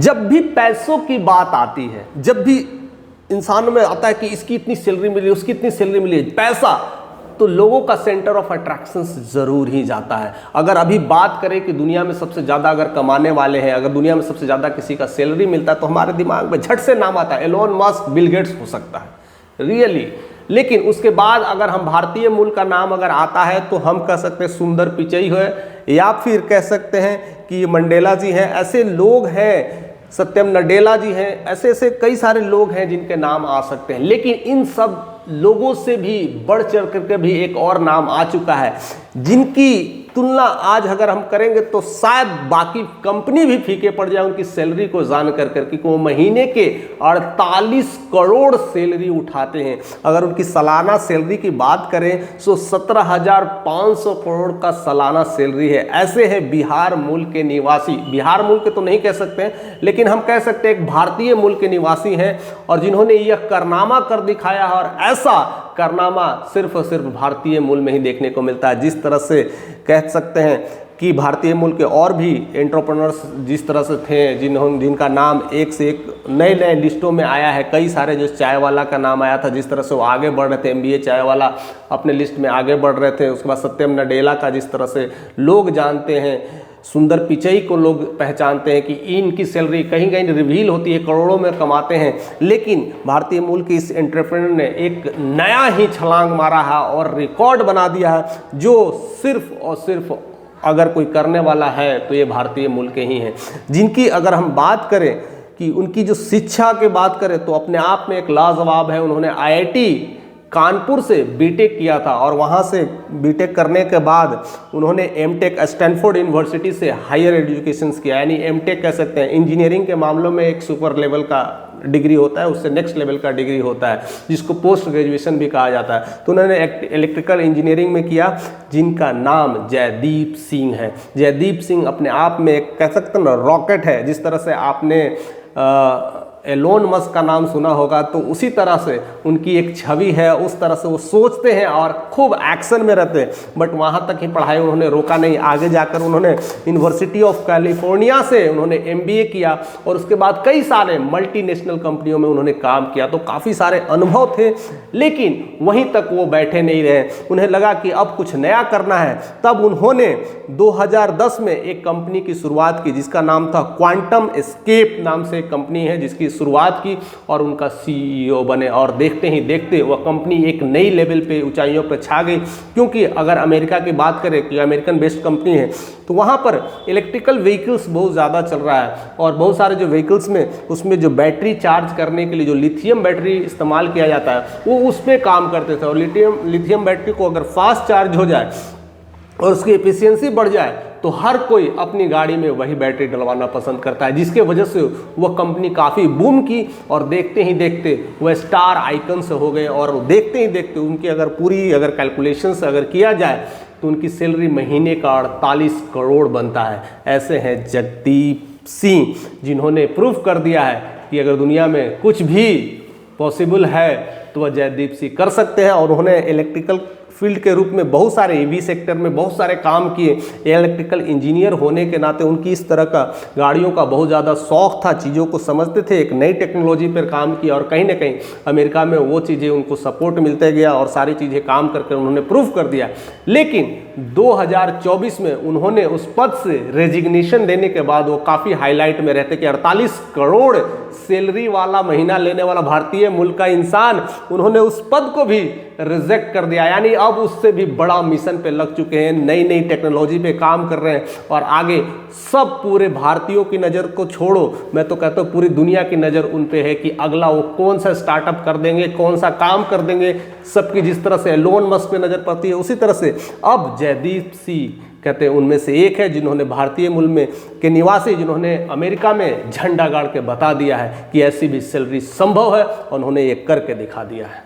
जब भी पैसों की बात आती है, जब भी इंसान में आता है कि इसकी इतनी सैलरी मिली, उसकी इतनी सैलरी मिली, पैसा, तो लोगों का सेंटर ऑफ अट्रैक्शन जरूर ही जाता है। अगर अभी बात करें कि दुनिया में सबसे ज़्यादा अगर कमाने वाले हैं, अगर दुनिया में सबसे ज़्यादा किसी का सैलरी मिलता है, तो हमारे दिमाग में झट से नाम आता है एलोन मस्क, बिल गेट्स हो सकता है रियली। लेकिन उसके बाद अगर हम भारतीय मूल का नाम अगर आता है तो हम कह सकते हैं सुंदर पिचई है, या फिर कह सकते हैं कि मंडेला जी हैं, ऐसे लोग हैं, सत्यम नडेला जी हैं, ऐसे ऐसे कई सारे लोग हैं जिनके नाम आ सकते हैं। लेकिन इन सब लोगों से भी बढ़ चढ़ करके भी एक और नाम आ चुका है, जिनकी तुलना आज अगर हम करेंगे तो शायद बाकी कंपनी भी फीके पड़ जाए उनकी सैलरी को जान कर कि वो महीने के 48 करोड़ सैलरी उठाते हैं। अगर उनकी सालाना सैलरी की बात करें तो 17,500 करोड़ का सालाना सैलरी है। ऐसे है बिहार मूल के निवासी, बिहार मूल के तो नहीं कह सकते हैं, लेकिन हम कह सकते हैं एक भारतीय मूल के निवासी हैं, और जिन्होंने यह कारनामा कर दिखाया है। और ऐसा कारनामा सिर्फ और सिर्फ भारतीय मूल में ही देखने को मिलता है। जिस तरह से कह सकते हैं कि भारतीय मूल के और भी एंटरप्रेन्योर्स जिस तरह से थे, जिनका नाम एक से एक नए नए लिस्टों में आया है, कई सारे, जो चाय वाला का नाम आया था, जिस तरह से वो आगे बढ़ रहे थे, MBA चाय वाला अपने लिस्ट में आगे बढ़ रहे थे। उसके बाद सत्यम नडेला का जिस तरह से लोग जानते हैं, सुंदर पिचई को लोग पहचानते हैं कि इनकी सैलरी कहीं कहीं रिवील होती है, करोड़ों में कमाते हैं। लेकिन भारतीय मूल के इस एंटरप्रेन्योर ने एक नया ही छलांग मारा है और रिकॉर्ड बना दिया है, जो सिर्फ और सिर्फ अगर कोई करने वाला है तो ये भारतीय मूल के ही हैं। जिनकी अगर हम बात करें कि उनकी जो शिक्षा की बात करें तो अपने आप में एक लाजवाब है। उन्होंने IIT कानपुर से बीटेक किया था, और वहाँ से बीटेक करने के बाद उन्होंने एमटेक स्टैनफोर्ड यूनिवर्सिटी से हायर एजुकेशन किया, यानी एमटेक कह सकते हैं। इंजीनियरिंग के मामलों में एक सुपर लेवल का डिग्री होता है, उससे नेक्स्ट लेवल का डिग्री होता है, जिसको पोस्ट ग्रेजुएशन भी कहा जाता है। तो उन्होंने इलेक्ट्रिकल इंजीनियरिंग में किया, जिनका नाम जयदीप सिंह है। जयदीप सिंह अपने आप में एक कह सकते हैं ना रॉकेट है। जिस तरह से आपने एलोन मस्क का नाम सुना होगा, तो उसी तरह से उनकी एक छवि है, उस तरह से वो सोचते हैं और खूब एक्शन में रहते हैं। बट वहाँ तक ही पढ़ाई उन्होंने रोका नहीं, आगे जाकर उन्होंने यूनिवर्सिटी ऑफ कैलिफोर्निया से उन्होंने MBA किया, और उसके बाद कई सारे मल्टीनेशनल कंपनियों में उन्होंने काम किया। तो काफ़ी सारे अनुभव थे, लेकिन वहीं तक वो बैठे नहीं रहे। उन्हें लगा कि अब कुछ नया करना है। तब उन्होंने 2010 में एक कंपनी की शुरुआत की, जिसका नाम था क्वांटम एस्केप नाम से एक कंपनी है, जिसकी शुरुआत की, और उनका CEO बने। और देखते ही देखते वह कंपनी एक नई लेवल पे ऊंचाइयों पे छा गई। क्योंकि अगर अमेरिका की बात करें कि अमेरिकन बेस्ड कंपनी है, तो वहाँ पर इलेक्ट्रिकल व्हीकल्स बहुत ज़्यादा चल रहा है, और बहुत सारे जो व्हीकल्स में उसमें जो बैटरी चार्ज करने के लिए जो लिथियम बैटरी इस्तेमाल किया जाता है, वो उस पर काम करते थे। और लिथियम बैटरी को अगर फास्ट चार्ज हो जाए और उसकी एफिशिएंसी बढ़ जाए, तो हर कोई अपनी गाड़ी में वही बैटरी डलवाना पसंद करता है, जिसके वजह से वह कंपनी काफ़ी बूम की। और देखते ही देखते वह स्टार आइकन से हो गए, और देखते ही देखते उनकी अगर पूरी अगर कैलकुलेशंस अगर किया जाए तो उनकी सैलरी महीने का 48 करोड़ बनता है। ऐसे हैं जगदीप सिंह, जिन्होंने प्रूफ कर दिया है कि अगर दुनिया में कुछ भी पॉसिबल है तो वह जयदीप सिंह कर सकते हैं। और उन्होंने इलेक्ट्रिकल फील्ड के रूप में बहुत सारे EV सेक्टर में बहुत सारे काम किए। इलेक्ट्रिकल इंजीनियर होने के नाते उनकी इस तरह का गाड़ियों का बहुत ज़्यादा शौक था, चीज़ों को समझते थे, एक नई टेक्नोलॉजी पर काम किया, और कहीं ना कहीं अमेरिका में वो चीज़ें उनको सपोर्ट मिलते गया, और सारी चीज़ें काम करके उन्होंने प्रूफ कर दिया। लेकिन 2024 में उन्होंने उस पद से रेजिग्नेशन देने के बाद वो काफ़ी हाईलाइट में रहते कि 48 करोड़ सैलरी वाला महीना लेने वाला भारतीय मूल का इंसान, उन्होंने उस पद को भी रिजेक्ट कर दिया। यानी अब उससे भी बड़ा मिशन पे लग चुके हैं, नई नई टेक्नोलॉजी पे काम कर रहे हैं, और आगे सब पूरे भारतीयों की नज़र को छोड़ो, मैं तो कहता हूँ पूरी दुनिया की नज़र उन पे है कि अगला वो कौन सा स्टार्टअप कर देंगे, कौन सा काम कर देंगे। सबकी जिस तरह से एलोन मस्क पे नज़र पड़ती है, उसी तरह से अब जयदीप सिंह कहते हैं उनमें से एक है, जिन्होंने भारतीय मूल में के निवासी, जिन्होंने अमेरिका में झंडा गाड़ के बता दिया है कि ऐसी भी सैलरी संभव है, और उन्होंने ये करके दिखा दिया है।